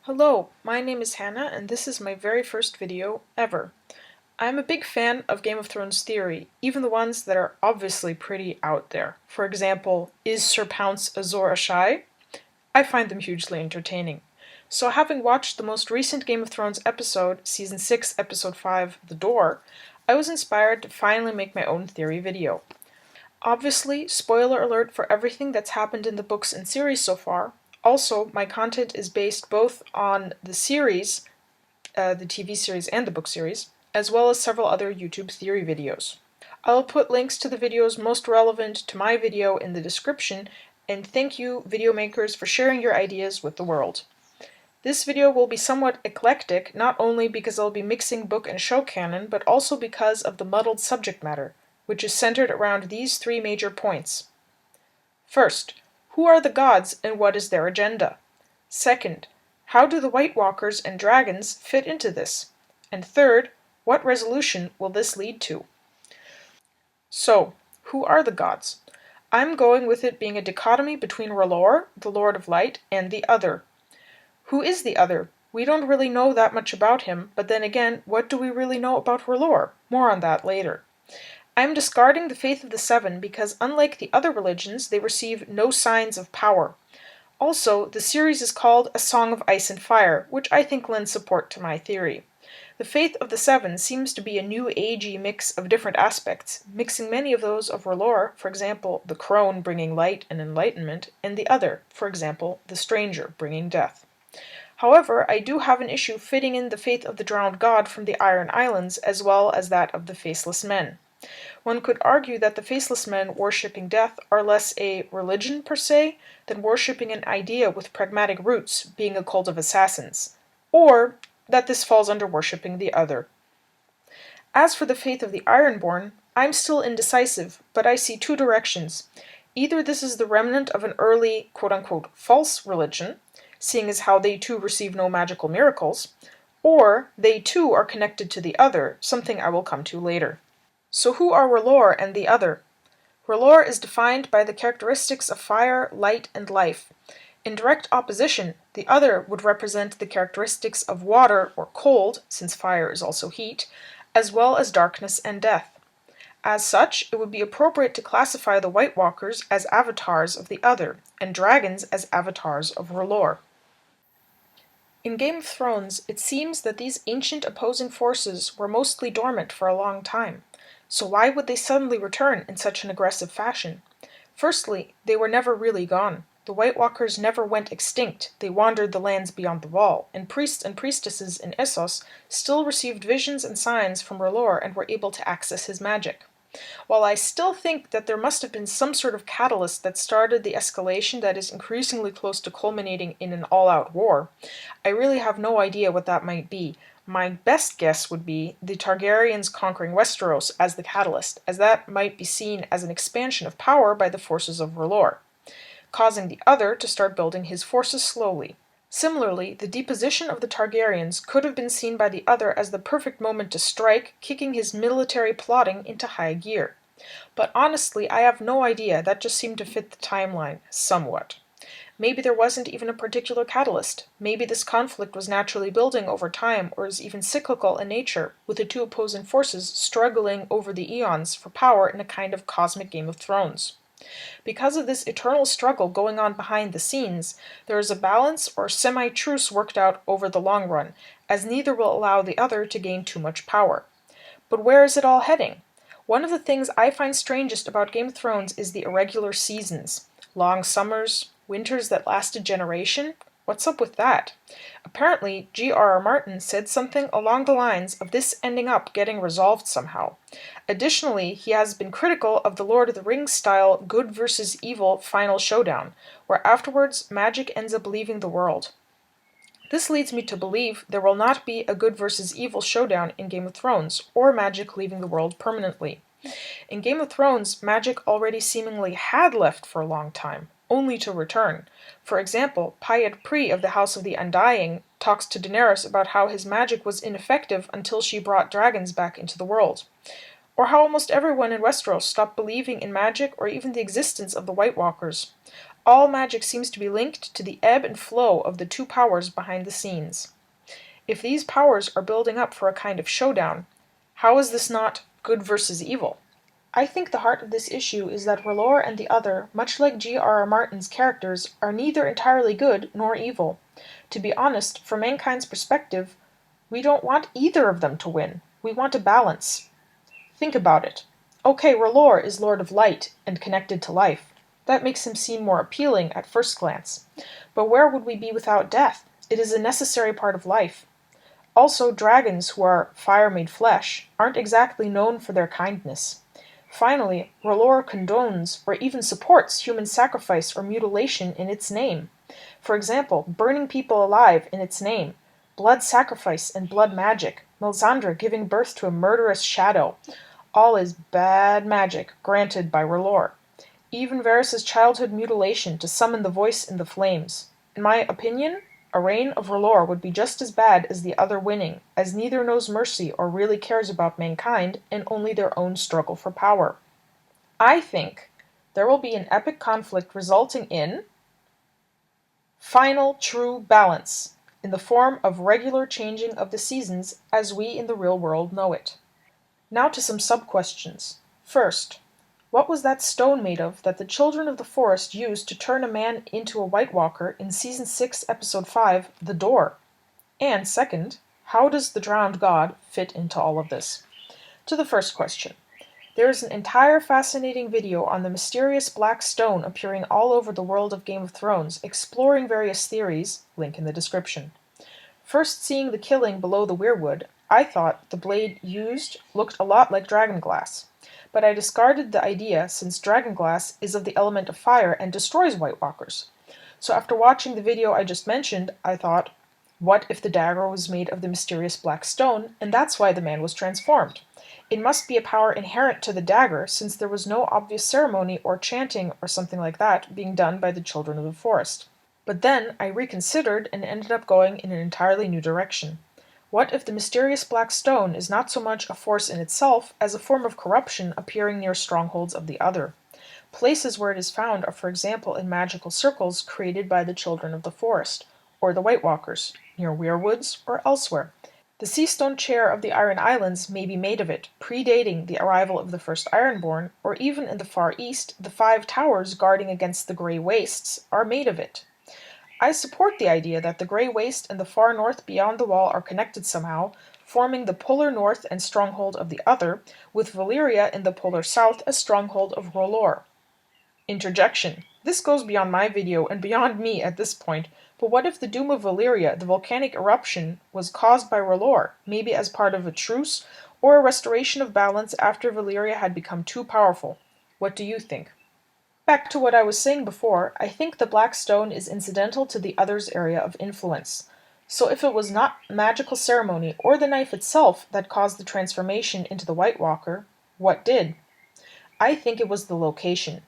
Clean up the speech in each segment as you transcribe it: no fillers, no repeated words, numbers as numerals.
Hello, my name is Hannah and this is my very first video ever. I'm a big fan of Game of Thrones theory, even the ones that are obviously pretty out there. For example, is Sir Pounce Azor Ahai? I find them hugely entertaining. So having watched the most recent Game of Thrones episode, Season 6, Episode 5, The Door, I was inspired to finally make my own theory video. Obviously, spoiler alert for everything that's happened in the books and series so far. Also, my content is based both on the series, the TV series and the book series, as well as several other YouTube theory videos. I'll put links to the videos most relevant to my video in the description, and thank you, video makers, for sharing your ideas with the world. This video will be somewhat eclectic, not only because I'll be mixing book and show canon, but also because of the muddled subject matter, which is centered around these three major points. First, who are the gods and what is their agenda? Second, how do the White Walkers and dragons fit into this? And third, what resolution will this lead to? So, who are the gods? I'm going with it being a dichotomy between R'hllor, the Lord of Light, and the Other. Who is the Other? We don't really know that much about him, but then again, what do we really know about R'hllor? More on that later. I'm discarding the Faith of the Seven because unlike the other religions, they receive no signs of power. Also, the series is called A Song of Ice and Fire, which I think lends support to my theory. The Faith of the Seven seems to be a new agey mix of different aspects, mixing many of those of R'hllor, for example, the crone bringing light and enlightenment, and the other, for example, the stranger bringing death. However, I do have an issue fitting in the faith of the drowned god from the Iron Islands as well as that of the Faceless Men. One could argue that the Faceless Men worshipping death are less a religion per se than worshipping an idea with pragmatic roots, being a cult of assassins, or that this falls under worshipping the Other. As for the faith of the Ironborn, I'm still indecisive, but I see two directions. Either this is the remnant of an early quote-unquote false religion, seeing as how they too receive no magical miracles, or they too are connected to the Other, something I will come to later. So who are R'hllor and the Other? R'hllor is defined by the characteristics of fire, light, and life. In direct opposition, the Other would represent the characteristics of water or cold, since fire is also heat, as well as darkness and death. As such, it would be appropriate to classify the White Walkers as avatars of the Other, and dragons as avatars of R'hllor. In Game of Thrones, it seems that these ancient opposing forces were mostly dormant for a long time. So why would they suddenly return in such an aggressive fashion? Firstly, they were never really gone. The White Walkers never went extinct, they wandered the lands beyond the Wall, and priests and priestesses in Essos still received visions and signs from R'hllor and were able to access his magic. While I still think that there must have been some sort of catalyst that started the escalation that is increasingly close to culminating in an all-out war, I really have no idea what that might be. My best guess would be the Targaryens conquering Westeros as the catalyst, as that might be seen as an expansion of power by the forces of R'hllor, causing the Other to start building his forces slowly. Similarly, the deposition of the Targaryens could have been seen by the Other as the perfect moment to strike, kicking his military plotting into high gear. But honestly, I have no idea, that just seemed to fit the timeline, somewhat. Maybe there wasn't even a particular catalyst. Maybe this conflict was naturally building over time or is even cyclical in nature, with the two opposing forces struggling over the eons for power in a kind of cosmic Game of Thrones. Because of this eternal struggle going on behind the scenes, there is a balance or semi-truce worked out over the long run, as neither will allow the other to gain too much power. But where is it all heading? One of the things I find strangest about Game of Thrones is the irregular seasons. Long summers, winters that last a generation? What's up with that? Apparently, G.R.R. Martin said something along the lines of this ending up getting resolved somehow. Additionally, he has been critical of the Lord of the Rings style good versus evil final showdown, where afterwards magic ends up leaving the world. This leads me to believe there will not be a good versus evil showdown in Game of Thrones, or magic leaving the world permanently. In Game of Thrones, magic already seemingly had left for a long time, only to return. For example, Pyat Pree of the House of the Undying talks to Daenerys about how his magic was ineffective until she brought dragons back into the world. Or how almost everyone in Westeros stopped believing in magic or even the existence of the White Walkers. All magic seems to be linked to the ebb and flow of the two powers behind the scenes. If these powers are building up for a kind of showdown, how is this not good versus evil? I think the heart of this issue is that R'hllor and the Other, much like G.R.R. Martin's characters, are neither entirely good nor evil. To be honest, from mankind's perspective, we don't want either of them to win. We want a balance. Think about it. Okay, R'hllor is Lord of Light and connected to life. That makes him seem more appealing at first glance. But where would we be without death? It is a necessary part of life. Also, dragons, who are fire made flesh, aren't exactly known for their kindness. Finally, R'hllor condones or even supports human sacrifice or mutilation in its name. For example, burning people alive in its name, blood sacrifice and blood magic, Melisandre giving birth to a murderous shadow. All is bad magic granted by R'hllor. Even Varys' childhood mutilation to summon the voice in the flames. In my opinion, a reign of R'hllor would be just as bad as the Other winning, as neither knows mercy or really cares about mankind and only their own struggle for power. I think there will be an epic conflict resulting in final true balance, in the form of regular changing of the seasons as we in the real world know it. Now to some sub-questions. First, what was that stone made of that the children of the forest used to turn a man into a White Walker in Season 6, Episode 5, The Door? And second, how does the drowned god fit into all of this? To the first question. There is an entire fascinating video on the mysterious black stone appearing all over the world of Game of Thrones, exploring various theories, link in the description. First seeing the killing below the weirwood, I thought the blade used looked a lot like dragonglass. But I discarded the idea since dragonglass is of the element of fire and destroys White Walkers. So after watching the video I just mentioned, I thought, what if the dagger was made of the mysterious black stone, and that's why the man was transformed? It must be a power inherent to the dagger, since there was no obvious ceremony or chanting or something like that being done by the children of the forest. But then I reconsidered and ended up going in an entirely new direction. What if the mysterious black stone is not so much a force in itself as a form of corruption appearing near strongholds of the Other? Places where it is found are, for example, in magical circles created by the children of the forest, or the White Walkers, near weirwoods or elsewhere. The Seastone Chair of the Iron Islands may be made of it, predating the arrival of the first Ironborn, or even in the Far East, the 5 towers guarding against the Grey Wastes are made of it. I support the idea that the Grey Waste and the far north beyond the wall are connected somehow, forming the polar north and stronghold of the Other, with Valyria in the polar south as stronghold of R'hllor. Interjection. This goes beyond my video and beyond me at this point, but what if the doom of Valyria, the volcanic eruption, was caused by R'hllor, maybe as part of a truce, or a restoration of balance after Valyria had become too powerful? What do you think? Back to what I was saying before, I think the black stone is incidental to the Other's area of influence. So if it was not magical ceremony or the knife itself that caused the transformation into the White Walker, what did? I think it was the location.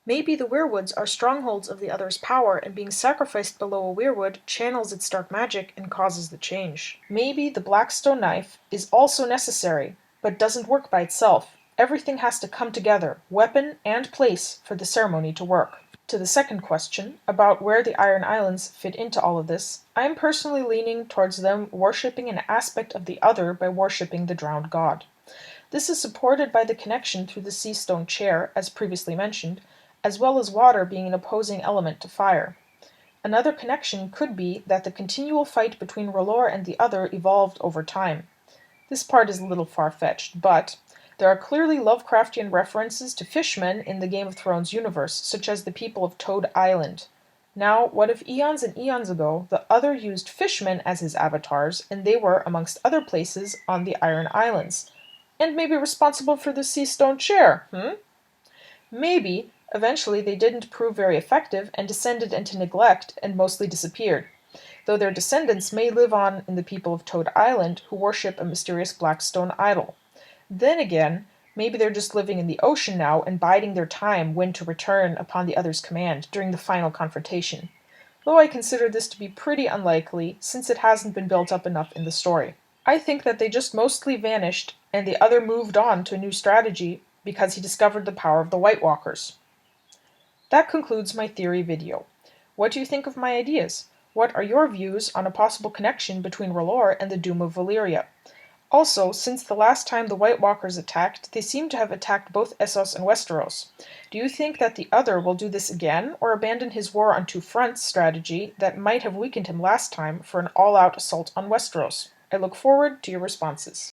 Maybe the weirwoods are strongholds of the Other's power, and being sacrificed below a weirwood channels its dark magic and causes the change. Maybe the black stone knife is also necessary, but doesn't work by itself. Everything has to come together, weapon and place, for the ceremony to work. To the second question, about where the Iron Islands fit into all of this, I am personally leaning towards them worshipping an aspect of the Other by worshipping the drowned god. This is supported by the connection through the Seastone Chair, as previously mentioned, as well as water being an opposing element to fire. Another connection could be that the continual fight between R'hllor and the Other evolved over time. This part is a little far-fetched, but there are clearly Lovecraftian references to fishmen in the Game of Thrones universe, such as the people of Toad Island. Now, what if eons and eons ago, the Other used fishmen as his avatars, and they were, amongst other places, on the Iron Islands, and maybe responsible for the Seastone Chair, Maybe, eventually they didn't prove very effective and descended into neglect and mostly disappeared, though their descendants may live on in the people of Toad Island who worship a mysterious black stone idol. Then again, maybe they're just living in the ocean now and biding their time when to return upon the Other's command during the final confrontation, though I consider this to be pretty unlikely since it hasn't been built up enough in the story. I think that they just mostly vanished and the Other moved on to a new strategy because he discovered the power of the White Walkers. That concludes my theory video. What do you think of my ideas? What are your views on a possible connection between R'hllor and the Doom of Valyria? Also, since the last time the White Walkers attacked, they seem to have attacked both Essos and Westeros. Do you think that the other will do this again, or abandon his war on two fronts strategy that might have weakened him last time for an all-out assault on Westeros? I look forward to your responses.